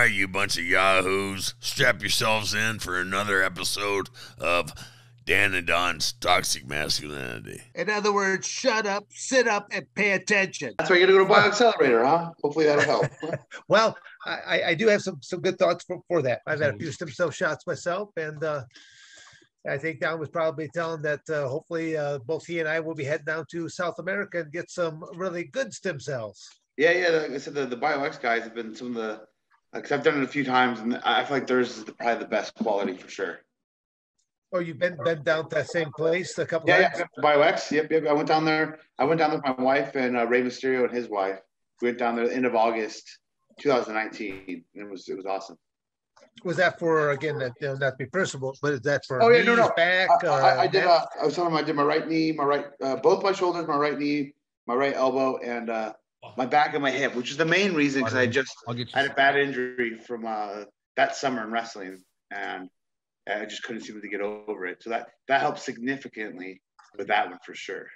right, you bunch of yahoos, strap yourselves in for another episode of Dan and Don's Toxic Masculinity. In other words, shut up, sit up, and pay attention. That's why you got to go to BioXcellerator, huh? Hopefully that'll help. Well, I do have some good thoughts for that. I've had a few stem cell shots myself, and I think Don was probably telling that hopefully both he and I will be heading down to South America and get some really good stem cells. Yeah. Like I said, the BioX guys have been some of the, because I've done it a few times, and I feel like theirs is probably the best quality for sure. Oh, you've been down to that same place a couple times? Yeah, BioX. Yep. I went down there. With my wife and Rey Mysterio and his wife. We went down there the end of August 2019, and it was awesome. Was that for, again, that not to be personal, but is that for knees, back? I did. I was telling them I did my right knee, both my shoulders, my right knee, my right elbow, and my back and my hip, which is the main reason because I had a bad injury from that summer in wrestling, and I just couldn't seem to get over it. So that helped significantly with that one for sure.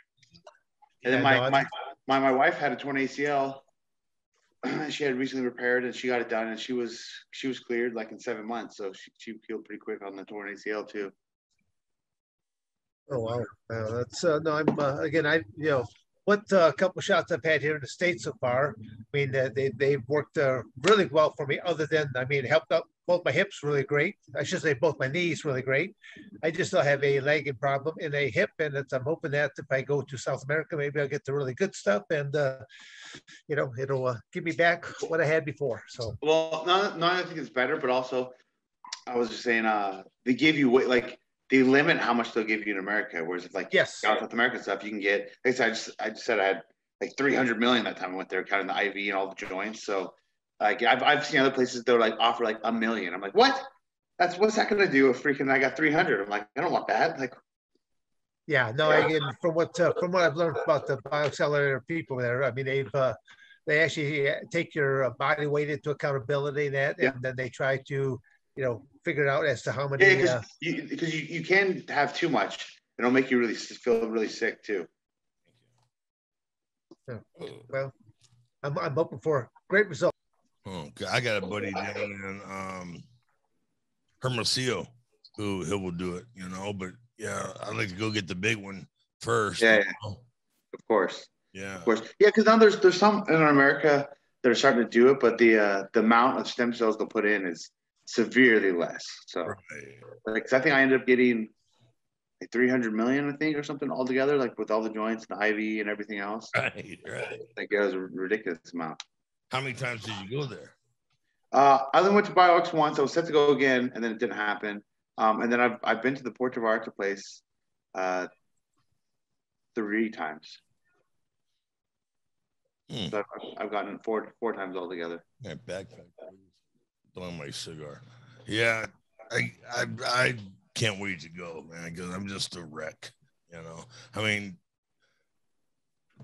And then my wife had a torn ACL. She had recently repaired, and she got it done, and she was cleared like in 7 months. So she healed pretty quick on the torn ACL too. Oh wow, that's no. I'm again. What a couple shots I've had here in the States so far. I mean, they've worked really well for me. Other than, it helped out both my hips really great. I should say both my knees really great. I just still have a leg problem in a hip, and I'm hoping that if I go to South America, maybe I'll get the really good stuff, and it'll give me back what I had before. So well, not I think it's better, but also I was just saying they give you like. They limit how much they'll give you in America, whereas if South American stuff, you can get. Like I just said I had like 300 million that time I went there, counting the IV and all the joints. So like I've seen other places they'll like offer like $1 million. I'm like, what? What's that gonna do if freaking I got 300? I'm like, I don't want that. Like, yeah, no. Again, from what I've learned about the BioXcellerator people there, they actually take your body weight into accountability and then they try to figure out as to how many. Yeah, because you can have too much. It'll make you feel really sick too. Well, I'm hoping for great results. Oh, I got a buddy down in Hermosillo who will do it, but yeah, I'd like to go get the big one first. Yeah. Of course. Yeah. Of course. Yeah, because now there's some in America that are starting to do it, but the amount of stem cells they'll put in is severely less. So like I think I ended up getting like 300 million, I think, or something altogether, like with all the joints and the IV and everything else. Right. Like it was a ridiculous amount. How many times did you go there? I only went to BioX once. I was set to go again, and then it didn't happen. And then I've been to the Puerto Vallarta place 3 times. So I've gotten four times altogether. Yeah, backpack. On my cigar. Yeah, I can't wait to go, man, because I'm just a wreck.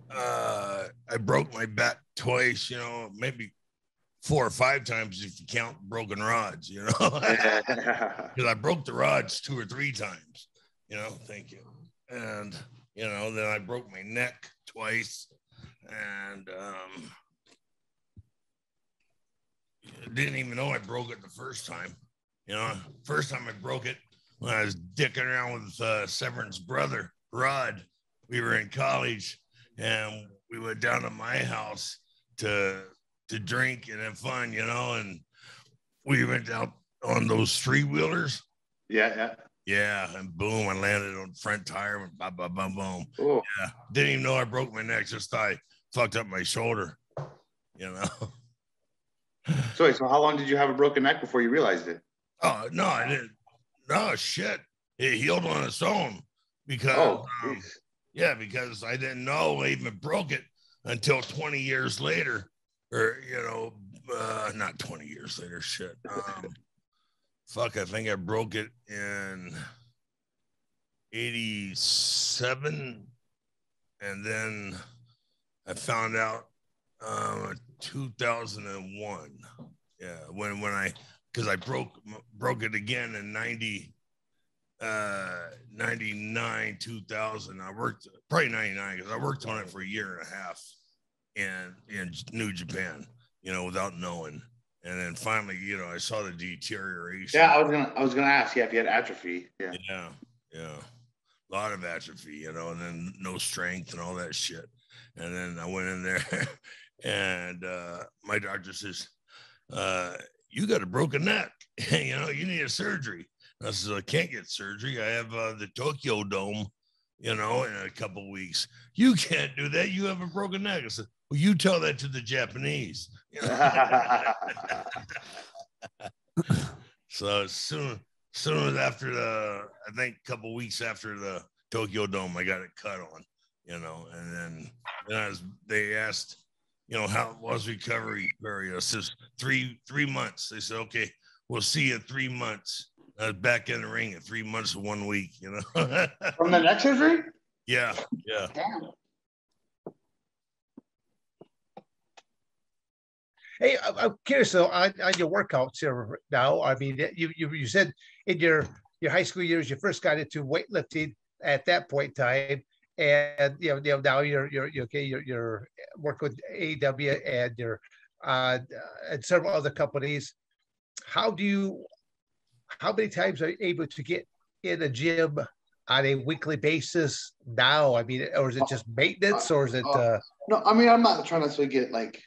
I broke my back twice, maybe 4 or 5 times if you count broken rods, because I broke the rods 2 or 3 times, thank you. And then I broke my neck twice, and didn't even know I broke it the first time. First time I broke it when I was dicking around with Severn's brother, Rod. We were in college, and we went down to my house to drink and have fun, and we went out on those 3-wheelers. Yeah, and boom, I landed on the front tire and boom. Ooh. Yeah, didn't even know I broke my neck, just I fucked up my shoulder, So how long did you have a broken neck before you realized it? Oh, no, I didn't. No, shit. It healed on its own because, because I didn't know I even broke it until 20 years later, or, not 20 years later, shit. I think I broke it in 87, and then I found out 2001. Yeah, because I broke it again in 99, 2000. I worked probably 99 because I worked on it for a year and a half in New Japan, without knowing. And then finally, you know, I saw the deterioration. Yeah, I was gonna ask, if you had atrophy. Yeah. Yeah. A lot of atrophy, you know, and then no strength and all that shit. And then I went in there and my doctor says, you got a broken neck. You know, you need a surgery. And I said, I can't get surgery. I have the Tokyo Dome, you know, in a couple of weeks. You can't do that. You have a broken neck. I said, well, you tell that to the Japanese. You know? So soon as after I think a couple of weeks after the Tokyo Dome, I got it cut on, you know, and then they asked, you know, how was recovery period? It says three months. They said, okay, we'll see you in 3 months. I was back in the ring at 3 months and 1 week, you know. From the neck surgery? Yeah. Damn. Hey, I'm curious though on your workouts here now. I mean, you said in your high school years you first got into weightlifting at that point in time, and now you're working with AEW and you're and several other companies. How many times are you able to get in a gym on a weekly basis now? I mean, or is it just maintenance, or is it? No, I mean, I'm not trying to get like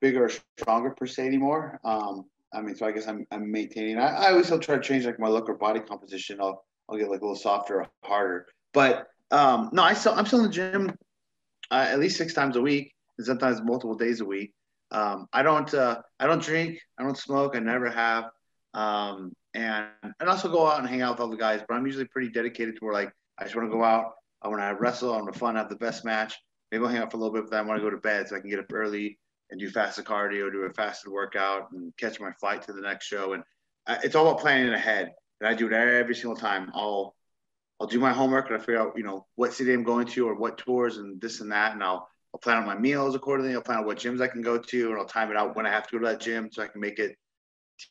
bigger or stronger per se anymore. I mean, so I guess I'm maintaining. I always still try to change like my look or body composition. I'll get like a little softer or harder. But no, I'm still in the gym at least 6 times a week, and sometimes multiple days a week. I don't drink, I don't smoke, I never have. And also go out and hang out with all the guys, but I'm usually pretty dedicated to where like I just want to go out, I want to wrestle, I want to fun, have the best match. Maybe I'll hang out for a little bit, but then I want to go to bed so I can get up early and do fasted cardio, do a fasted workout, and catch my flight to the next show. And it's all about planning ahead. And I do it every single time. I'll do my homework and I figure out, you know, what city I'm going to or what tours and this and that. And I'll plan out my meals accordingly. I'll plan out what gyms I can go to, and I'll time it out when I have to go to that gym so I can make it,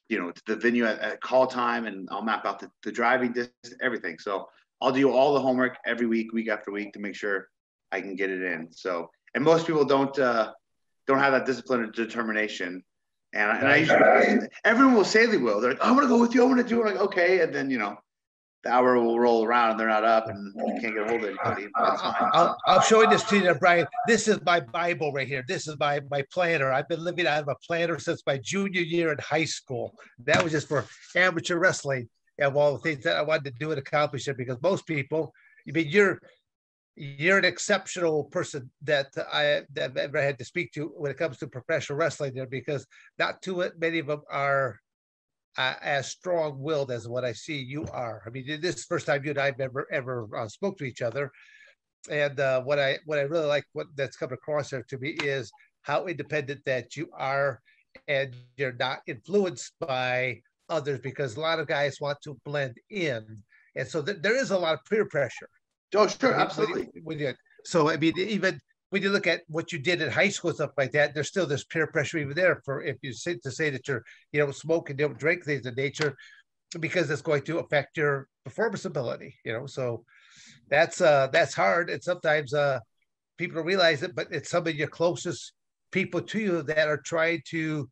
you know, to the venue at call time, and I'll map out the driving distance, everything. So I'll do all the homework every week, week after week, to make sure I can get it in. So, and most people don't have that discipline or determination. And I usually, everyone will say they will. They're like, I want to go with you. I want to do it. I'm like, okay. And then, you know, the hour will roll around and they're not up and you can't get a hold of anybody. That's fine. I'm showing this to you, Brian. This is my Bible right here. This is my planner. I've been living out of a planner since my junior year in high school. That was just for amateur wrestling and all the things that I wanted to do and accomplish it, because most people, I mean, you're an exceptional person that I've ever had to speak to when it comes to professional wrestling there, because not too many of them are as strong-willed as what I see you are. I mean, this is the first time you and I have ever spoke to each other. And what I really like, what that's come across there to me, is how independent that you are, and you're not influenced by others, because a lot of guys want to blend in. And so there is a lot of peer pressure. Oh, sure, absolutely. So, I mean, even when you look at what you did in high school, stuff like that, there's still this peer pressure even there for, if you say that you're, you know, smoke and don't drink things of nature, because it's going to affect your performance ability, you know. So that's hard. And sometimes people don't realize it, but it's some of your closest people to you that are trying to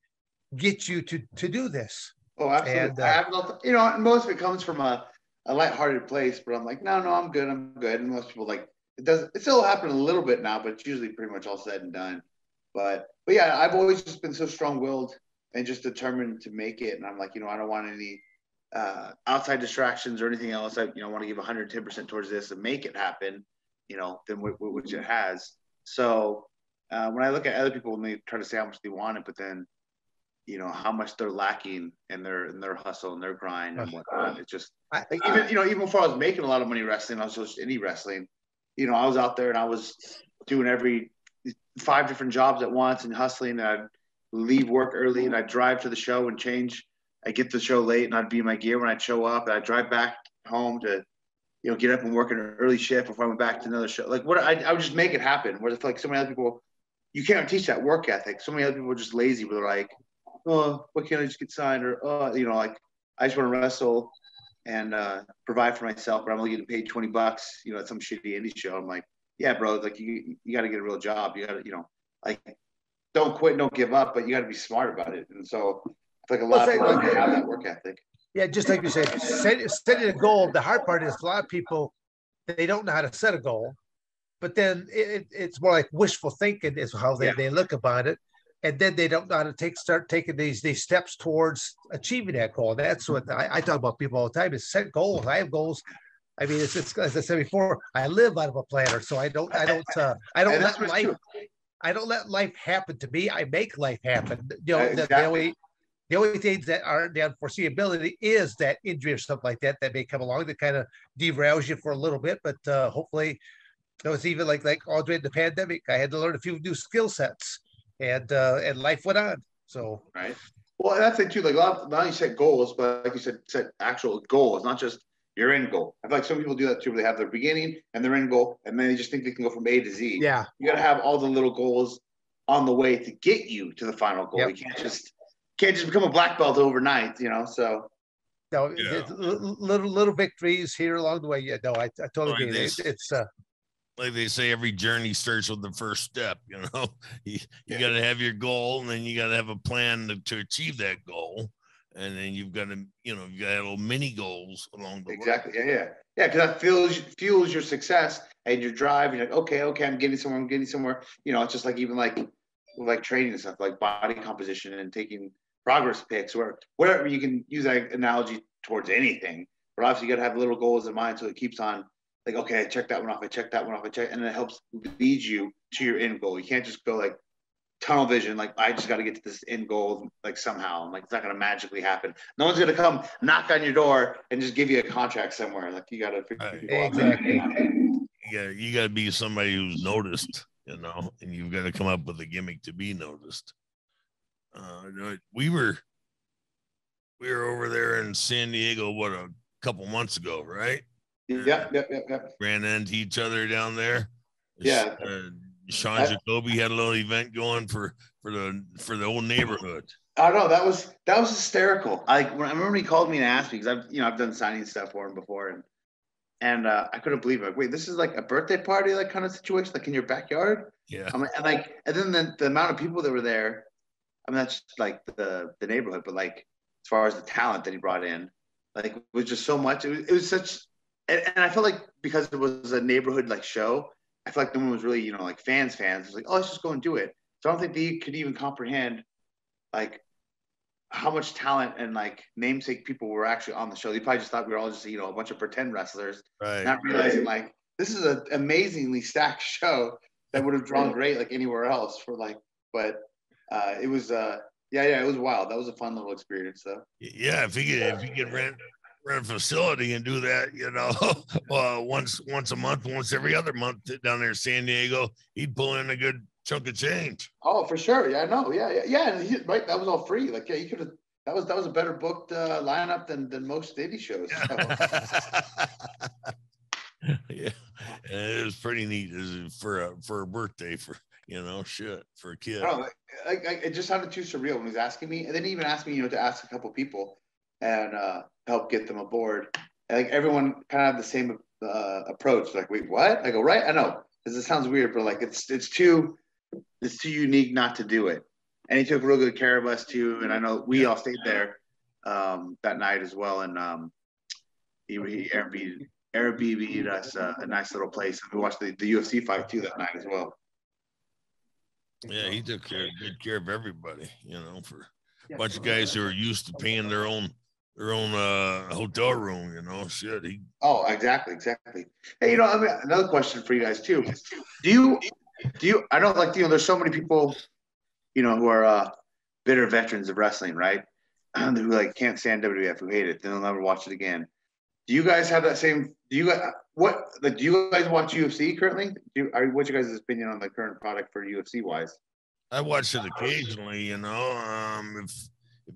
get you to do this. Oh, absolutely. And, I have you know, most of it comes from a lighthearted place, but I'm like, no, I'm good. And most people, like, it still happen a little bit now, but it's usually pretty much all said and done. But yeah, I've always just been so strong-willed and just determined to make it. And I'm like, you know, I don't want any outside distractions or anything else. I, you know, want to give 110% towards this and make it happen, you know, than which it has. So when I look at other people, when they try to say how much they want it, but then, you know, how much they're lacking in their hustle and their grind and whatnot. It's just like, even before I was making a lot of money wrestling, I was just indie wrestling. You know, I was out there and I was doing every 5 different jobs at once and hustling. And I'd leave work early and I'd drive to the show and change. I'd get to the show late and I'd be in my gear when I'd show up. And I'd drive back home to, you know, get up and work an early shift before I went back to another show. Like, I would just make it happen. Where I feel like so many other people, you can't teach that work ethic. So many other people are just lazy, where they're like, oh, why can't I just get signed? Or, you know, like, I just want to wrestle and provide for myself, but I'm only getting paid $20, you know, at some shitty indie show. I'm like, yeah, bro, like, you got to get a real job. You got to, you know, like, don't quit, don't give up, but you got to be smart about it. And so I feel like a lot of people don't have that work ethic. Yeah, just like you said, setting a goal. The hard part is a lot of people, they don't know how to set a goal, but then it's more like wishful thinking is how they look about it. And then they don't know how to start taking these steps towards achieving that goal. That's what I talk about people all the time, is set goals. I have goals. I mean, it's as I said before, I live out of a planner, so I don't let life happen to me. I make life happen. You know, Exactly. the only things that are the unforeseeability is that injury or something like that may come along that kind of derails you for a little bit. But hopefully, it's even like all during the pandemic, I had to learn a few new skill sets, and life went on. So right. Well, that's it too. Like now you set goals, but like you said, set actual goals, not just your end goal. I feel like some people do that too, where they have their beginning and their end goal, and then they just think they can go from A to Z. Yeah, you got to have all the little goals on the way to get you to the final goal. You can't just become a black belt overnight, you know. So no, little victories here along the way. Yeah, no, I totally agree. It's like they say, every journey starts with the first step. You know, you got to have your goal, and then you got to have a plan to achieve that goal, and then you've got to, you got little mini goals along the way. Exactly. Yeah. Because that fuels your success and your drive. You're like, okay, I'm getting somewhere. You know, it's just like even like training and stuff, like body composition and taking progress pics, or wherever you can use that analogy towards anything. But obviously, you got to have little goals in mind so it keeps on. Like, okay, I checked that one off. And it helps lead you to your end goal. You can't just go like tunnel vision. Like, I just got to get to this end goal, like somehow. I'm like, it's not going to magically happen. No one's going to come knock on your door and just give you a contract somewhere. Like, you got to figure exactly. You got to be somebody who's noticed, and you've got to come up with a gimmick to be noticed. We were over there in San Diego, a couple months ago, right? Yep. Ran into each other down there. Yeah. Sean Jacoby had a little event going for the old neighborhood. I know that was hysterical. I remember he called me and asked me, because I've done signing stuff for him before, and I couldn't believe it. Like, wait, this is like a birthday party, like kind of situation, like in your backyard. Yeah. And then the amount of people that were there. I mean, that's just like the neighborhood, but like as far as the talent that he brought in, like it was just so much. It was such. And I felt like because it was a neighborhood like show, I feel like no one was really, like fans. It was like, oh, let's just go and do it. So I don't think they could even comprehend like how much talent and like namesake people were actually on the show. They probably just thought we were all just, a bunch of pretend wrestlers, right? Not realizing like this is an amazingly stacked show that would have drawn great like anywhere else for like, but it was it was wild. That was a fun little experience though. Yeah, if you could rent a facility and do that, once a month, once every other month down there in San Diego, he'd pull in a good chunk of change. Oh, for sure. Yeah, no, yeah. And right, that was all free. Like, yeah, you could have. That was a better booked lineup than most indie shows. So. Yeah, and it was pretty neat for a birthday for a kid. Oh, it just sounded too surreal when he was asking me, and then he even asked me, to ask a couple people and help get them aboard. And like everyone kind of had the same approach. Like, wait, what? I go, right? I know, because it sounds weird, but like it's too unique not to do it. And he took real good care of us too. And I know we all stayed there that night as well. And he Airbnb'd us a nice little place, and we watched the UFC fight too that night as well. Yeah, he took good care of everybody. For a bunch of guys who are used to paying their own hotel room. Shit. Oh, exactly. Hey, another question for you guys too. Do you? I don't like there's so many people, who are bitter veterans of wrestling, right? Who like can't stand WWF, who hate it, then they'll never watch it again. Do you guys have that same? Do you guys watch UFC currently? What's your guys' opinion on the current product for UFC wise? I watch it occasionally, if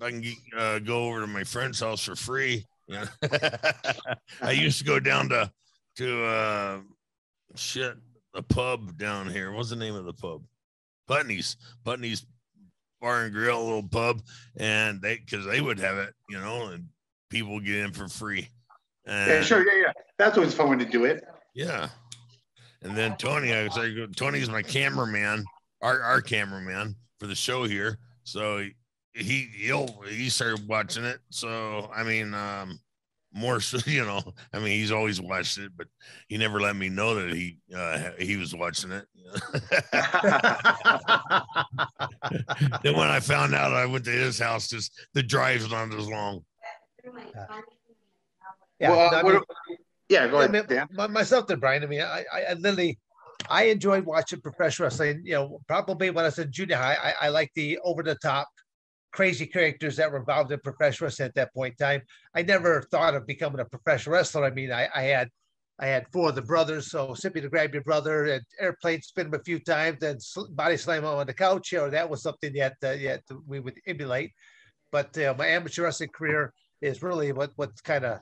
I can go over to my friend's house for free. I used to go down to a pub down here. What's the name of the pub? Putney's Bar and Grill, a little pub, and because they would have it, and people get in for free. Yeah, sure, yeah. That's always fun when to do it. Yeah, and then Tony, Tony's my cameraman, our cameraman, for the show here. So he started watching it. So I mean, more so, I mean, he's always watched it, but he never let me know that he was watching it. Then when I found out, I went to his house. Just the drive's not as long. Yeah, well, yeah, go ahead, Dan. Myself, then, Brian. I mean, I literally, I enjoyed watching professional wrestling. Probably when I was in junior high, I like the over the top, crazy characters that were involved in professional wrestling at that point in time. I never thought of becoming a professional wrestler. I mean, I had four of the brothers, so simply to grab your brother and airplane spin him a few times, and body slam him on the couch. That was something that we would emulate. But my amateur wrestling career is really what's kind of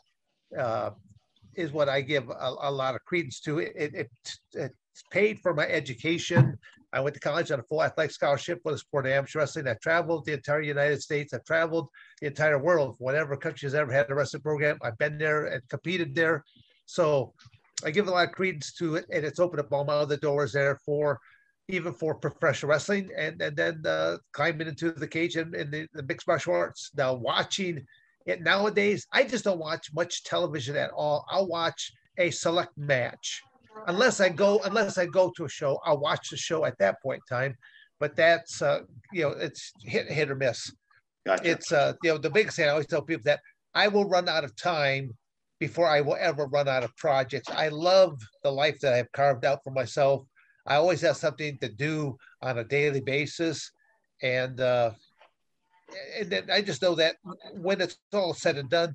is what I give a lot of credence to. It's paid for my education. I went to college on a full athletic scholarship for the sport of amateur wrestling. I traveled the entire United States. I've traveled the entire world. Whatever country has ever had a wrestling program, I've been there and competed there. So I give a lot of credence to it, and it's opened up all my other doors there even for professional wrestling, and then climbing into the cage and the mixed martial arts. Now watching it nowadays, I just don't watch much television at all. I'll watch a select match. Unless I go to a show, I'll watch the show at that point in time. But that's it's hit or miss. Gotcha. It's the biggest thing I always tell people that I will run out of time before I will ever run out of projects. I love the life that I've carved out for myself. I always have something to do on a daily basis, and then I just know that when it's all said and done,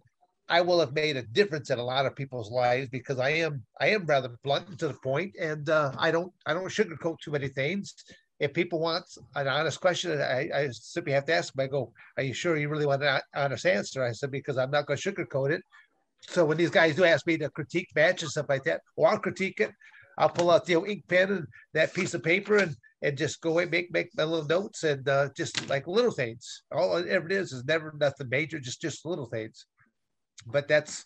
I will have made a difference in a lot of people's lives, because I am rather blunt and to the point, and I don't sugarcoat too many things. If people want an honest question, I simply have to ask them. I go, "Are you sure you really want an honest answer?" I said, because I'm not going to sugarcoat it. So when these guys do ask me to critique matches and stuff like that, well, I'll critique it. I'll pull out the ink pen and that piece of paper and just go and make my little notes, and just like little things. All it ever is never nothing major, just little things. But that's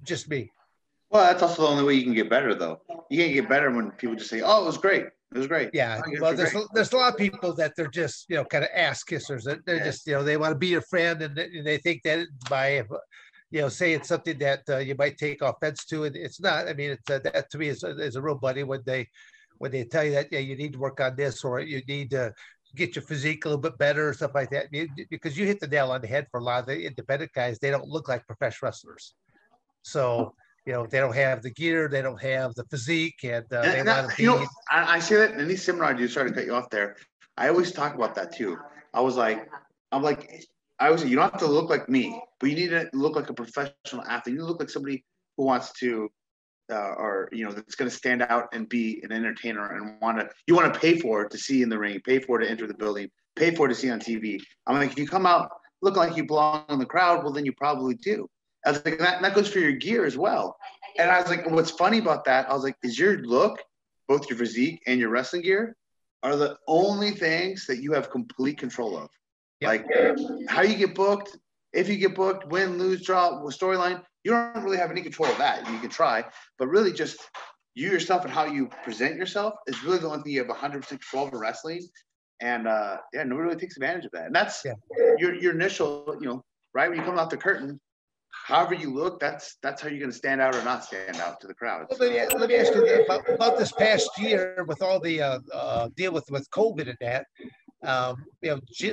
just me. Well, that's also the only way you can get better, though. You can't get better when people just say, "Oh, it was great. It was great." Yeah. Well, there's a lot of people that they're just kind of ass kissers. They're just they want to be your friend, and they think that by saying something that you might take offense to, and it's not. I mean, it's that to me is a real buddy when they tell you that you need to work on this, or you need to get your physique a little bit better or stuff like that, because you hit the nail on the head for a lot of the independent guys. They don't look like professional wrestlers, so they don't have the gear, they don't have the physique, and they want to be. I say that in any seminar I do. Sorry to cut you off there. I always talk about that too. I always say, you don't have to look like me, but you need to look like a professional athlete. You need to look like somebody who wants to, that's going to stand out and be an entertainer, and you want to pay for it to see in the ring, pay for it to enter the building, pay for it to see on TV. I'm like, if you come out looking like you belong in the crowd, well, then you probably do. I was like, that goes for your gear as well. And I was like, what's funny about that? I was like, is your look, both your physique and your wrestling gear, are the only things that you have complete control of. Yep. Like how you get booked, if you get booked, win, lose, draw, storyline, you don't really have any control of that. You can try, but really just you yourself and how you present yourself is really the only thing you have 100% control over wrestling. And nobody really takes advantage of that. And that's your initial, right when you come out the curtain, however you look, that's how you're going to stand out or not stand out to the crowd. Well, let me ask you about this past year with all the deal with COVID and that. A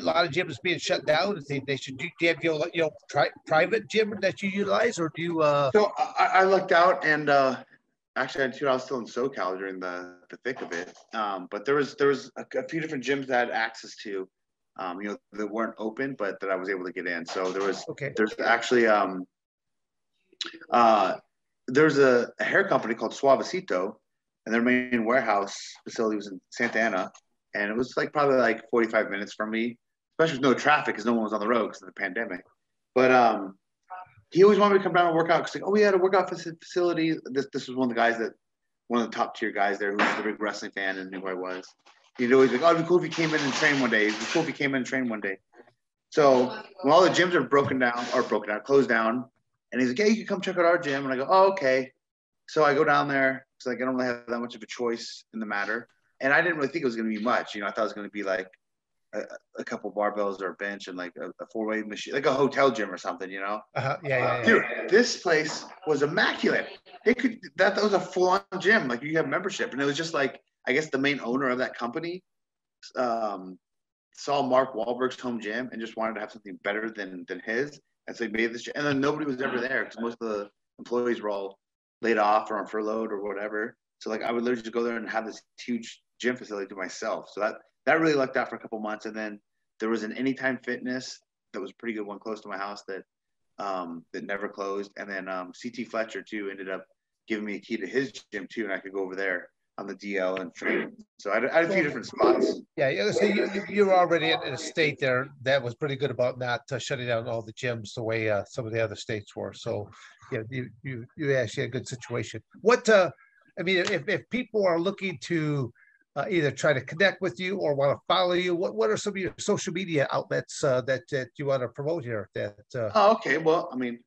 lot of gyms being shut down. They should do you have private gym that you utilize, or do you? So I lucked out, and actually, I was still in SoCal during the thick of it. But there was a few different gyms that I had access to, that weren't open, but that I was able to get in. So there's actually there's a hair company called Suavecito, and their main warehouse facility was in Santa Ana. And it was probably 45 minutes from me, especially with no traffic because no one was on the road because of the pandemic. But he always wanted me to come down and work out because we had a workout facility. This was one of the top tier guys there who was a big wrestling fan and knew who I was. He'd always be like, "Oh, it'd be cool if you came in and trained one day. It'd be cool if you came in and trained one day." So when all the gyms are closed down, and he's like, "Yeah, you can come check out our gym." And I go, "Oh, okay." So I go down there because I don't really have that much of a choice in the matter. and I didn't really think it was going to be much. I thought it was going to be like a couple barbells or a bench and like a 4-way machine, like a hotel gym or something, Yeah. Dude, this place was immaculate. That was a full-on gym. Like you have membership, and it was just like, I guess the main owner of that company saw Mark Wahlberg's home gym and just wanted to have something better than his, and so he made this gym. And then nobody was ever there because most of the employees were all laid off or on furloughed or whatever. So like I would literally just go there and have this huge gym facility to myself. So that really lucked out for a couple months. And then there was an Anytime Fitness that was a pretty good one close to my house that never closed. And then CT Fletcher too ended up giving me a key to his gym too, and I could go over there on the DL and train. So I had a few different spots. Yeah. So you were already in a state there that was pretty good about not shutting down all the gyms the way some of the other states were. So yeah, you actually had a good situation. What I mean, if people are looking to either try to connect with you or want to follow you, what are some of your social media outlets that you want to promote here? Okay. Well, I mean,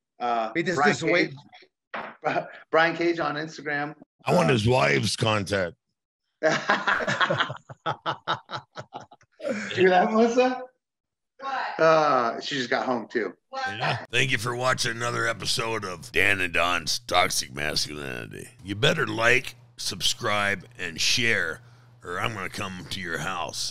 Brian Cage on Instagram. I want his wife's contact. Hear that, Melissa? What? She just got home too. Yeah. Thank you for watching another episode of Dan and Don's Toxic Masculinity. You better like, subscribe, and share, or I'm going to come to your house.